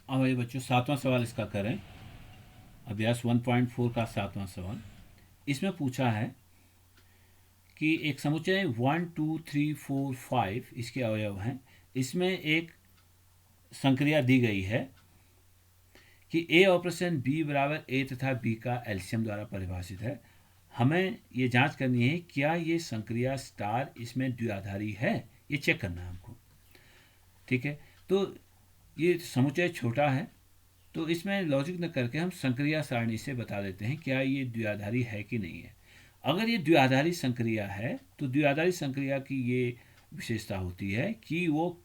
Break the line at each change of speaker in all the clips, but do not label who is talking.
अब ये बच्चों 7वां सवाल इसका करें। अभ्यास 1.4 का 7वां सवाल। इसमें पूछा है कि एक समुच्चय 1 2 3 4 5 इसके अवयव हैं। इसमें एक संक्रिया दी गई है कि ए ऑपरेशन बी बराबर ए तथा बी का एलसीएम द्वारा परिभाषित है। हमें ये जांच करनी है क्या ये संक्रिया स्टार इसमें द्विआधारी है, ये चेक करना है हमको। ठीक है, तो ये समुच्चय छोटा है, तो इसमें लॉजिक न करके हम संक्रिया सारणी से बता देते हैं क्या ये द्विआधारी है कि नहीं है। अगर ये द्विआधारी संक्रिया है तो द्विआधारी संक्रिया की ये विशेषता होती है कि वो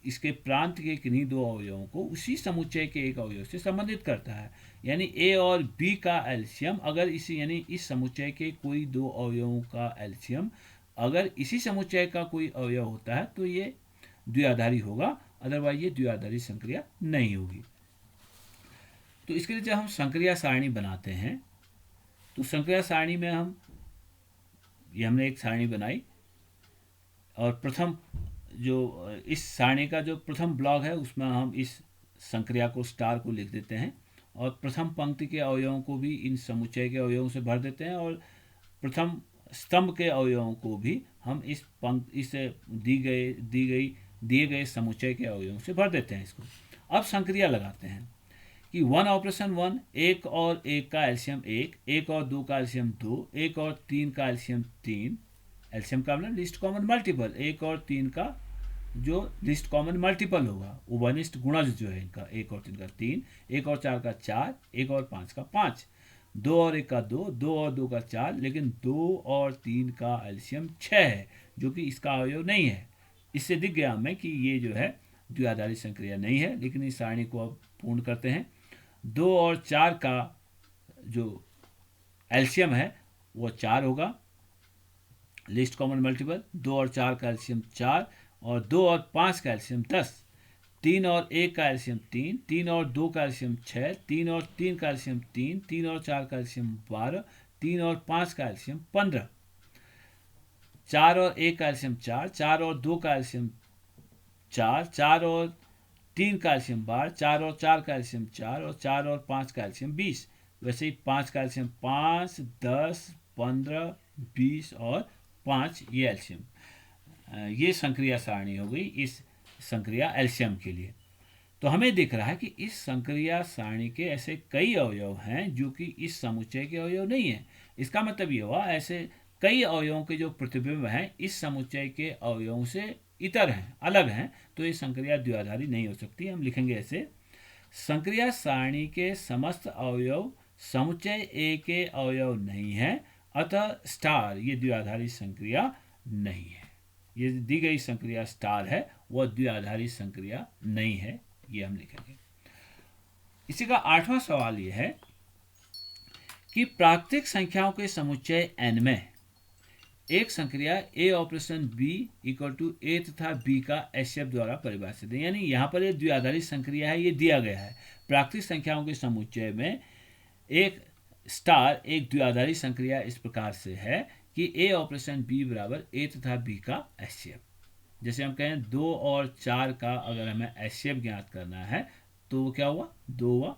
इसके प्रांत के किन्हीं दो अवयवों को उसी समुच्चय के एक अवयव से संबंधित करता है। यानी ए और बी का एलसीएम अगर इसी यानी इस समुच्चय के कोई दो अवयवों का एलसीएम अगर इसी समुच्चय का कोई अवयव होता है तो ये द्विआधारी होगा, अदरवाइज ये द्विआधारी संक्रिया नहीं होगी। तो इसके लिए जब हम संक्रिया सारणी बनाते हैं तो संक्रिया सारणी में हमने एक सारणी बनाई और प्रथम जो इस सारणी का जो प्रथम ब्लॉक है उसमें हम इस संक्रिया को स्टार को लिख देते हैं और प्रथम पंक्ति के अवयवों को भी इन समुच्चय के अवयवों से भर देते हैं और प्रथम स्तंभ के अवयवों को भी हम इस दिए गए समुच्चय के अवयवों से भर देते हैं इसको। अब संक्रिया लगाते हैं कि 1 एक और एक का एलसीएम एक और दो का एलसीएम दो, एक और तीन का एलसीएम तीन। एलसीएम का मतलब लिस्ट कॉमन मल्टीपल, एक और तीन का जो लिस्ट कॉमन मल्टीपल होगा उभयनिष्ठ गुणज जो है इनका, एक और तीन का तीन, एक और चार का चार, एक और पाँच का पाँच, दो और एक का दो, दो और दो का चार, लेकिन दो और तीन का एलसीएम 6 है जो कि इसका अवयव नहीं है। इससे दिख गया हमें कि ये जो है द्विआधारी संक्रिया नहीं है। लेकिन इस सारणी को अब पूर्ण करते हैं। दो और चार का जो एलसीएम है वो 4 होगा, लिस्ट कॉमन मल्टीपल। दो और चार का एलसीएम 4 और दो और पाँच का एलसीएम 10, तीन और एक का एलसीएम तीन, तीन और दो का एलसीएम 6, तीन और तीन का एलसीएम तीन, तीन और चार का एलसीएम 12, तीन और पाँच का एलसीएम 15, चार और एक का एलसीएम 4, चार और दो का एलसीएम 4, चार और तीन का एलसीएम 12, चार और चार का एलसीएम 4 और चार और पाँच का एलसीएम 20। वैसे ही पाँच का एलसीएम 5, 10, 15, 20 और 5 ये एलसीएम। ये संक्रिया सारणी हो गई इस संक्रिया एलसीएम के लिए। तो हमें दिख रहा है कि इस संक्रिया सारणी के ऐसे कई अवयव हैं जो कि इस समुच्चय के अवयव नहीं है। इसका मतलब ये हुआ ऐसे कई अवयवों के जो प्रतिबिंब हैं इस समुच्चय के अवयवों से इतर हैं, अलग हैं, तो ये संक्रिया द्विआधारी नहीं हो सकती। हम लिखेंगे ऐसे, संक्रिया सारणी के समस्त अवयव समुच्चय ए के अवयव नहीं है, अतः स्टार ये द्विआधारी संक्रिया नहीं है। ये दी गई संक्रिया स्टार है वह द्विआधारी संक्रिया नहीं है, ये हम लिखेंगे। इसी का 8वां सवाल यह है कि प्राकृतिक संख्याओं के समुच्चय n में एक संक्रिया ए ऑपरेशन बी इक्वल टू ए तथा बी का एचसीएफ द्वारा परिभाषित है। यानी यहाँ पर ये द्विआधारी संक्रिया है, ये दिया गया है। प्राकृतिक संख्याओं के समुच्चय में एक स्टार एक द्विआधारी संक्रिया इस प्रकार से है कि ए ऑपरेशन बी बराबर ए तथा बी का एचसीएफ। जैसे हम कहें 2 और 4 का अगर हमें एचसीएफ ज्ञात करना है तो वो क्या हुआ, 2 हुआ।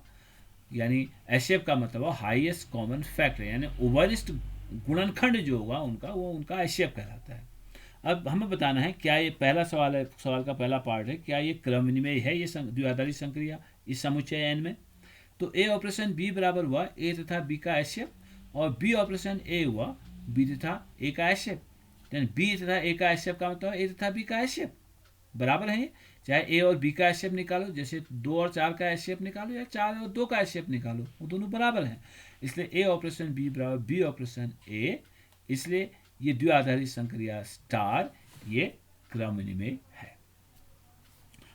यानी एचसीएफ का मतलब हाईएस्ट कॉमन फैक्टर, यानी उभयनिष्ठ गुणनखंड जो होगा उनका वो उनका एचसीएफ कहलाता है। अब हमें बताना है क्या ये पहला सवाल है, सवाल का पहला पार्ट है, क्या ये क्रम विनिमय है ये द्विआधारी संक्रिया इस समुच्चय एन में। तो ए ऑपरेशन बी बराबर हुआ ए तथा बी का एचसीएफ और बी ऑपरेशन ए हुआ बी तथा ए का एचसीएफ। यानी बी तथा ए का एचसीएफ का मतलब ए तथा बी का एचसीएफ बराबर है। चाहे ए और बी का एचसीएफ निकालो, जैसे 2 और 4 का एचसीएफ निकालो या 4 और 2 का एचसीएफ निकालो, वो दोनों बराबर हैं। इसलिए ए ऑपरेशन बी बराबर बी ऑपरेशन ए, इसलिए ये द्विआधारी संक्रिया स्टार ये क्रम विनिमय है।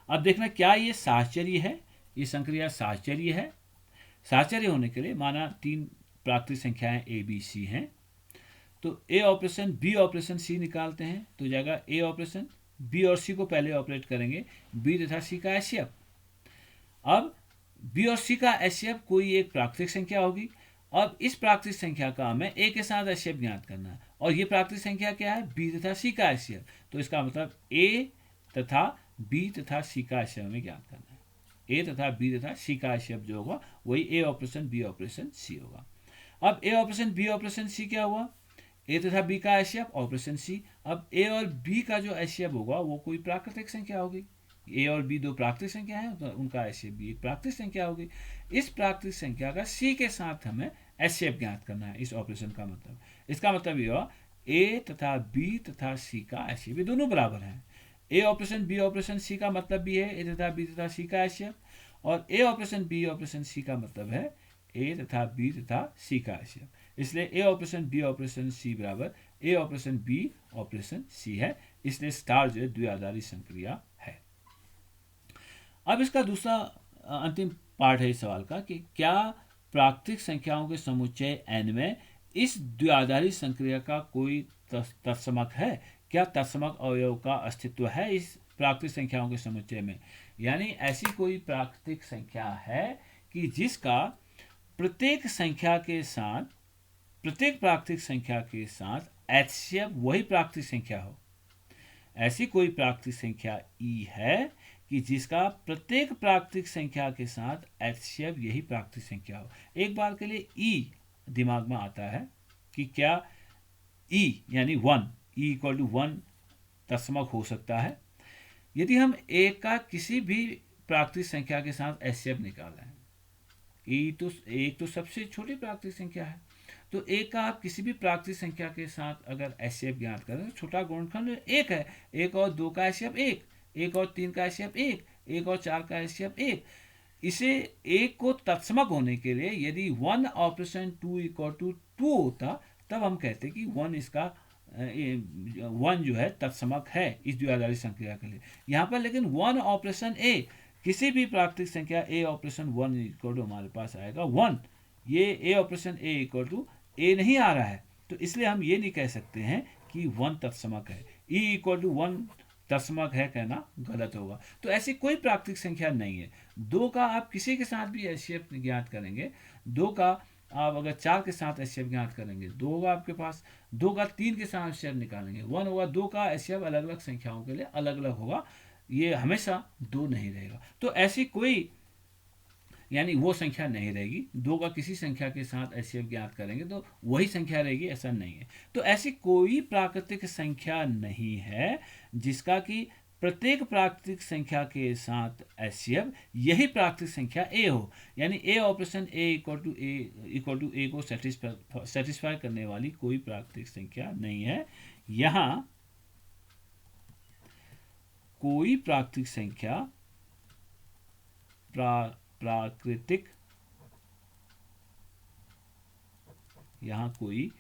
अब देखना क्या ये साहचर्य है, ये संक्रिया साहचर्य है। साहचर्य होने के लिए माना 3 प्राकृतिक संख्याएं ए बी सी हैं, तो ए ऑपरेशन बी ऑपरेशन सी निकालते हैं तो जाएगा ए ऑपरेशन बी और सी को पहले ऑपरेट करेंगे, बी तथा सी का एचसीएफ। अब बी और सी का एचसीएफ कोई एक प्राकृतिक संख्या होगी। अब इस प्राकृतिक संख्या का हमें ए के साथ एचसीएफ ज्ञात करना है और ये प्राकृतिक संख्या क्या है, बी तथा सी का एचसीएफ। तो इसका मतलब ए तथा बी तथा सी का एचसीएफ हमें ज्ञात करना है। ए तथा बी तथा सी का एचसीएफ जो होगा वही ए ऑपरेशन बी ऑपरेशन सी होगा। अब ए ऑपरेशन बी ऑपरेशन सी क्या हुआ, ए तथा बी का एचसीएफ ऑपरेशन सी। अब ए और बी का जो एचसीएफ होगा वो कोई प्राकृतिक संख्या होगी, ए और बी दो प्राकृतिक संख्या है तो उनका एचसीएफ भी एक प्राकृतिक संख्या होगी। इस प्राकृतिक संख्या का सी के साथ हमें एचसीएफ ज्ञात करना है इस ऑपरेशन का मतलब। इसका मतलब ये हुआ ए तथा बी तथा सी का एचसीएफ दोनों बराबर हैं। ए ऑपरेशन बी ऑपरेशन सी का मतलब भी है ए तथा बी तथा सी का एचसीएफ, और ए ऑपरेशन बी ऑपरेशन सी का मतलब है ए तथा बी तथा सी का एचसीएफ। इसलिए ए ऑपरेशन बी ऑपरेशन सी बराबर ए ऑपरेशन बी ऑपरेशन सी है, इसलिए स्टार जो है द्विआधारी संक्रिया है। अब इसका दूसरा अंतिम पार्ट है इस सवाल का कि क्या प्राकृतिक संख्याओं के समुच्चय n में इस द्विआधारी संक्रिया का कोई तत्समक है, क्या तत्समक अवयव का अस्तित्व है इस प्राकृतिक संख्याओं के समुच्चय में। यानी ऐसी कोई प्राकृतिक संख्या है कि जिसका प्रत्येक प्राकृतिक संख्या के साथ एचसीएफ वही प्राकृतिक संख्या हो। ऐसी कोई प्राकृतिक संख्या ई है कि जिसका प्रत्येक प्राकृतिक संख्या के साथ एचसीएफ यही प्राकृतिक संख्या हो। एक बार के लिए ई दिमाग में आता है कि क्या ई यानी 1 ई इक्वल टू 1 तत्समक हो सकता है। यदि हम ए का किसी भी प्राकृतिक संख्या के साथ एचसीएफ निकाल रहे हैं, एक तो सबसे छोटी प्राकृतिक संख्या है, तो एक का आप किसी भी प्राकृतिक संख्या के साथ अगर एचसीएफ ज्ञात करें तो छोटा गुणनखंड एक है, एक और 2 का एचसीएफ एक और 3 का एचसीएफ एक और 4 का एचसीएफ एक। इसे एक को तत्समक होने के लिए यदि 1 ऑपरेशन 2 इक्वल टू 2 होता तब हम कहते कि 1 जो है तत्समक है इस द्विआधारी संक्रिया के लिए। यहाँ पर लेकिन 1 ऑपरेशन ए किसी भी प्राकृतिक संख्या ए ऑपरेशन 1 इक्वल टू हमारे पास आएगा 1, ये ए ऑपरेशन ए इक्वल टू ए नहीं आ रहा है, तो इसलिए हम ये नहीं कह सकते हैं कि 1 तत्समक है। ई इक्वल टू 1 तत्समक है कहना गलत होगा। तो ऐसी कोई प्राकृतिक संख्या नहीं है। 2 का आप किसी के साथ भी एचसीएफ ज्ञात करेंगे, 2 का आप अगर 4 के साथ एचसीएफ ज्ञात करेंगे 2 होगा आपके पास, 2 का 3 के साथ एचसीएफ निकालेंगे 1 होगा। 2 का एचसीएफ अलग अलग संख्याओं के लिए अलग अलग होगा, ये हमेशा 2 नहीं रहेगा। तो ऐसी कोई यानी वो संख्या नहीं रहेगी। 2 का किसी संख्या के साथ एचसीएफ ज्ञात करेंगे तो वही संख्या रहेगी, ऐसा नहीं है। तो ऐसी कोई प्राकृतिक संख्या नहीं है जिसका कि प्रत्येक प्राकृतिक संख्या के साथ एचसीएफ यही प्राकृतिक संख्या ए हो। यानी ए ऑपरेशन ए इक्वल टू ए को सेटिस्फाई करने वाली कोई प्राकृतिक संख्या नहीं है। यहाँ कोई प्राकृतिक संख्या यहाँ कोई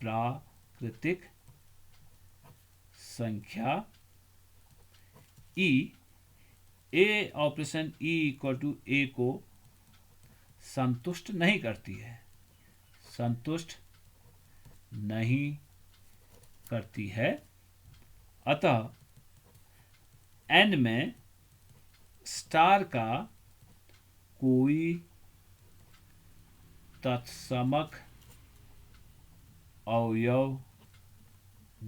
प्राकृतिक संख्या ई ए ऑपरेशन ई इक्वल टू ए को संतुष्ट नहीं करती है, संतुष्ट नहीं करती है। अतः n में स्टार का कोई तत्समक अवयव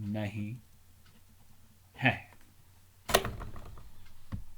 नहीं है।